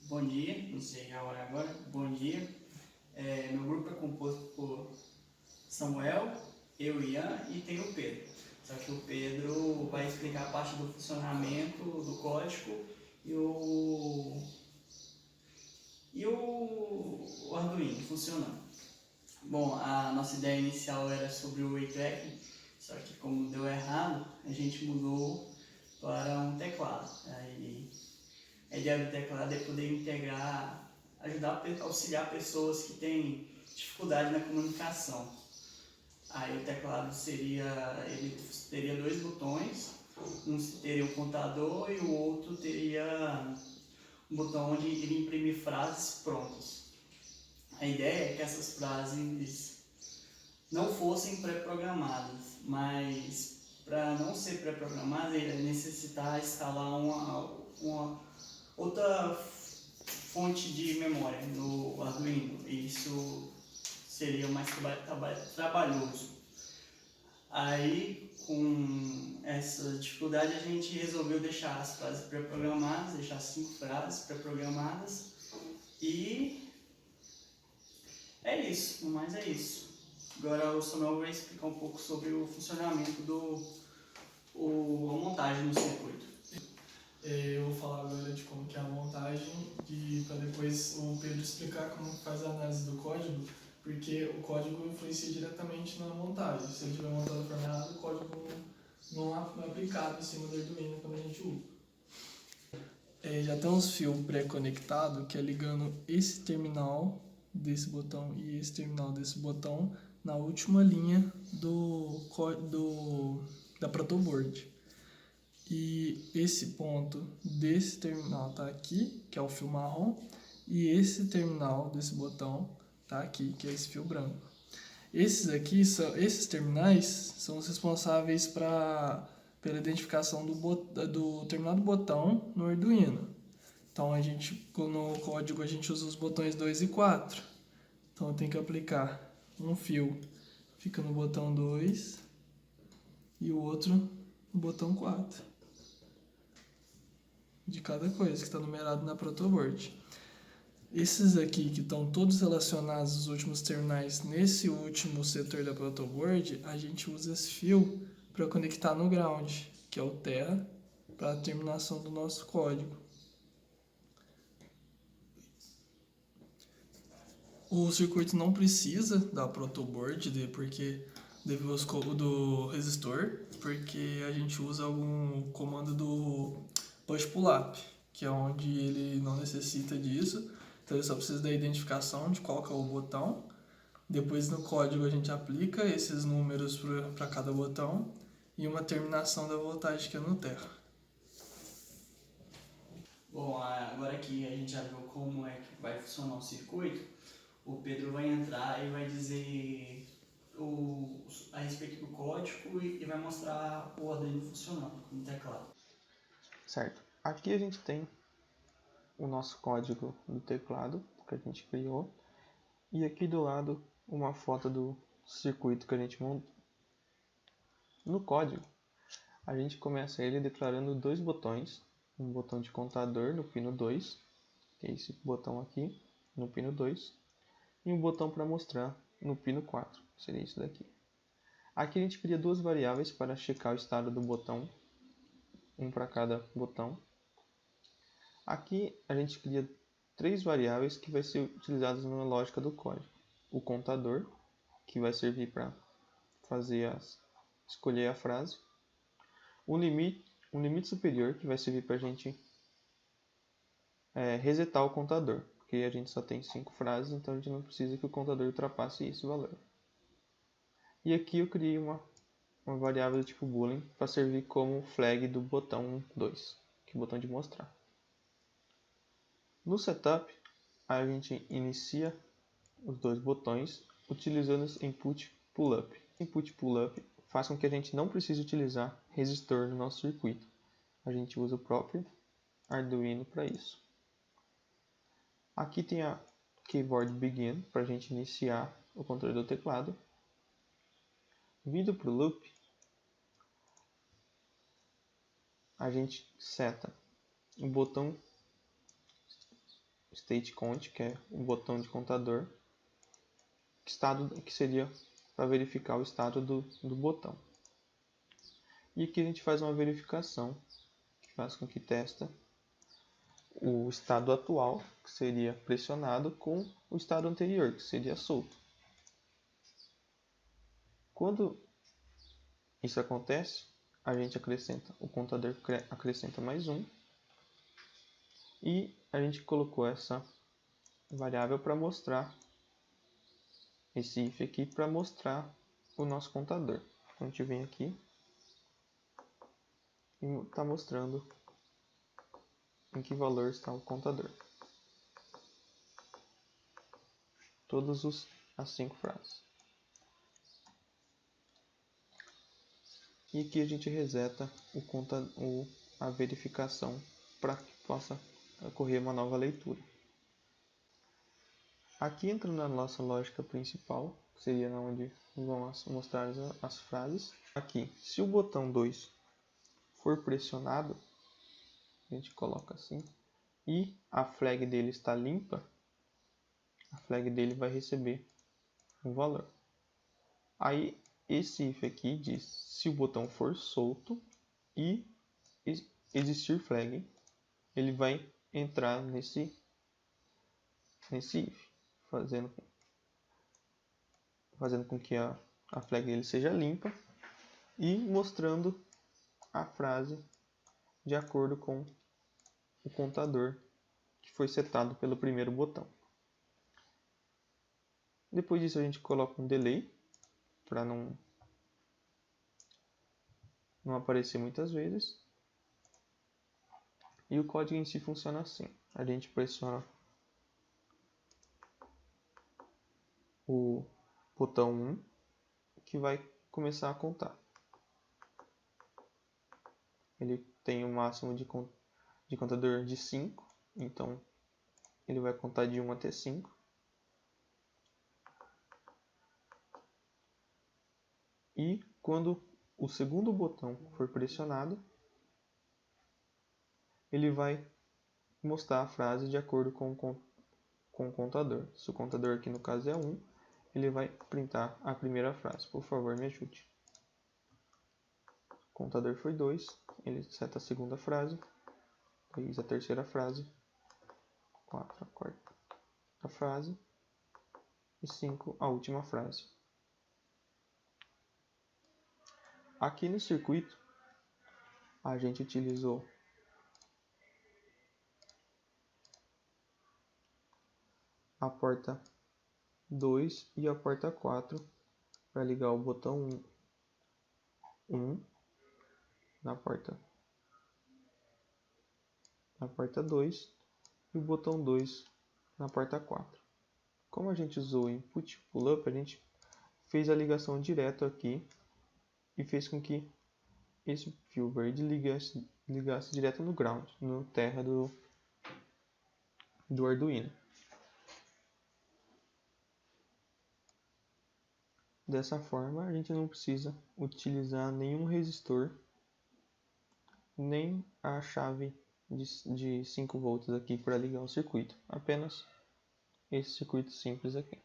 Bom dia, não sei a hora agora. Bom dia. Meu grupo é composto por Samuel, eu, Ian e tem o Pedro. Só que o Pedro vai explicar a parte do funcionamento do código e o Arduino funcionando. Bom, a nossa ideia inicial era sobre o eye tracking, só que como deu errado, a gente mudou para um teclado. Aí, a ideia do teclado é poder integrar, ajudar a auxiliar pessoas que têm dificuldade na comunicação. Aí o teclado ele teria dois botões, um teria o contador e o outro teria um botão onde iria imprimir frases prontas. A ideia é que essas frases não fossem pré-programadas, mas para não ser pré-programadas, ele ia necessitar instalar uma outra fonte de memória no Arduino. Isso seria mais trabalhoso. Aí, com essa dificuldade, a gente resolveu deixar as frases pré-programadas, deixar 5 frases pré-programadas e é isso, no mais é isso. Agora o Samuel vai explicar um pouco sobre o funcionamento a montagem no circuito. Eu vou falar agora de como que é a montagem e para depois o Pedro explicar como faz a análise do código, porque o código influencia diretamente na montagem. Se ele estiver montado de forma errada, o código não é aplicado em cima do Arduino quando a gente usa. Já tem uns fios pré-conectados que é ligando esse terminal desse botão e esse terminal desse botão na última linha da protoboard. E esse ponto desse terminal tá aqui, que é o fio marrom, e esse terminal desse botão tá aqui, que é esse fio branco. Esses terminais são os responsáveis pela identificação do terminal do botão no Arduino. Então no código a gente usa os botões 2 e 4. Então eu tenho que aplicar um fio, fica no botão 2 e o outro no botão 4. De cada coisa que está numerado na protoboard. Esses aqui que estão todos relacionados aos últimos terminais nesse último setor da protoboard, a gente usa esse fio para conectar no ground, que é o terra, para a terminação do nosso código. O circuito não precisa da protoboard do resistor, porque a gente usa algum comando do push pull up, que é onde ele não necessita disso. Então ele só precisa da identificação de qual que é o botão. Depois no código a gente aplica esses números para cada botão e uma terminação da voltagem que é no terra. Bom, agora que a gente já viu como é que vai funcionar o circuito, o Pedro vai entrar e vai dizer a respeito do código e vai mostrar o Arduino funcionando com o teclado. Certo. Aqui a gente tem o nosso código do teclado que a gente criou e aqui do lado uma foto do circuito que a gente montou. No código a gente começa ele declarando dois botões, um botão de contador no pino 2, que é esse botão aqui no pino 2, e um botão para mostrar no pino 4, que seria isso daqui. Aqui a gente cria duas variáveis para checar o estado do botão, um para cada botão. Aqui a gente cria três variáveis que vai ser utilizadas na lógica do código. O contador, que vai servir para escolher a frase. Um limite superior, que vai servir para a gente resetar o contador, porque a gente só tem 5 frases, então a gente não precisa que o contador ultrapasse esse valor. E aqui eu criei uma variável do tipo boolean para servir como flag do botão 2, que é o botão de mostrar. No setup, a gente inicia os dois botões utilizando esse input pull-up. Input pull-up faz com que a gente não precise utilizar resistor no nosso circuito. A gente usa o próprio Arduino para isso. Aqui tem a keyboard begin para a gente iniciar o controle do teclado. Vindo para o loop, a gente seta o botão state count, que é o botão de contador, que seria para verificar o estado do botão. E aqui a gente faz uma verificação, que faz com que testa o estado atual, que seria pressionado, com o estado anterior, que seria solto. Quando isso acontece, a gente acrescenta, o contador acrescenta mais um, e a gente colocou essa variável para mostrar esse if aqui, para mostrar o nosso contador. Então a gente vem aqui e está mostrando em que valor está o contador. Todas as 5 frases. E aqui a gente reseta a verificação para que possa ocorrer uma nova leitura. Aqui entra na nossa lógica principal, que seria onde vamos mostrar as frases. Aqui, se o botão 2 for pressionado, a gente coloca assim, e a flag dele está limpa, a flag dele vai receber um valor. Aí esse if aqui diz, se o botão for solto e existir flag, ele vai entrar nesse if, fazendo com que a flag dele seja limpa e mostrando a frase de acordo com o contador que foi setado pelo primeiro botão. Depois disso a gente coloca um delay para não aparecer muitas vezes. E o código em si funciona assim. A gente pressiona o botão 1, que vai começar a contar. Ele tem um máximo de contador de 5, então ele vai contar de 1 até 5. E quando o segundo botão for pressionado, ele vai mostrar a frase de acordo com o contador. Se o contador aqui no caso é 1, ele vai printar a primeira frase. Por favor, me ajude. O contador foi 2, ele seta a segunda frase, 3 a terceira frase, 4 a quarta frase e 5 a última frase. Aqui no circuito, a gente utilizou a porta 2 e a porta 4 para ligar o botão 1 na porta 2 e o botão 2 na porta 4. Como a gente usou input pull-up, a gente fez a ligação direto aqui e fez com que esse fio verde ligasse direto no ground, no terra do Arduino. Dessa forma, a gente não precisa utilizar nenhum resistor, nem a chave de 5 volts aqui para ligar o circuito. Apenas esse circuito simples aqui.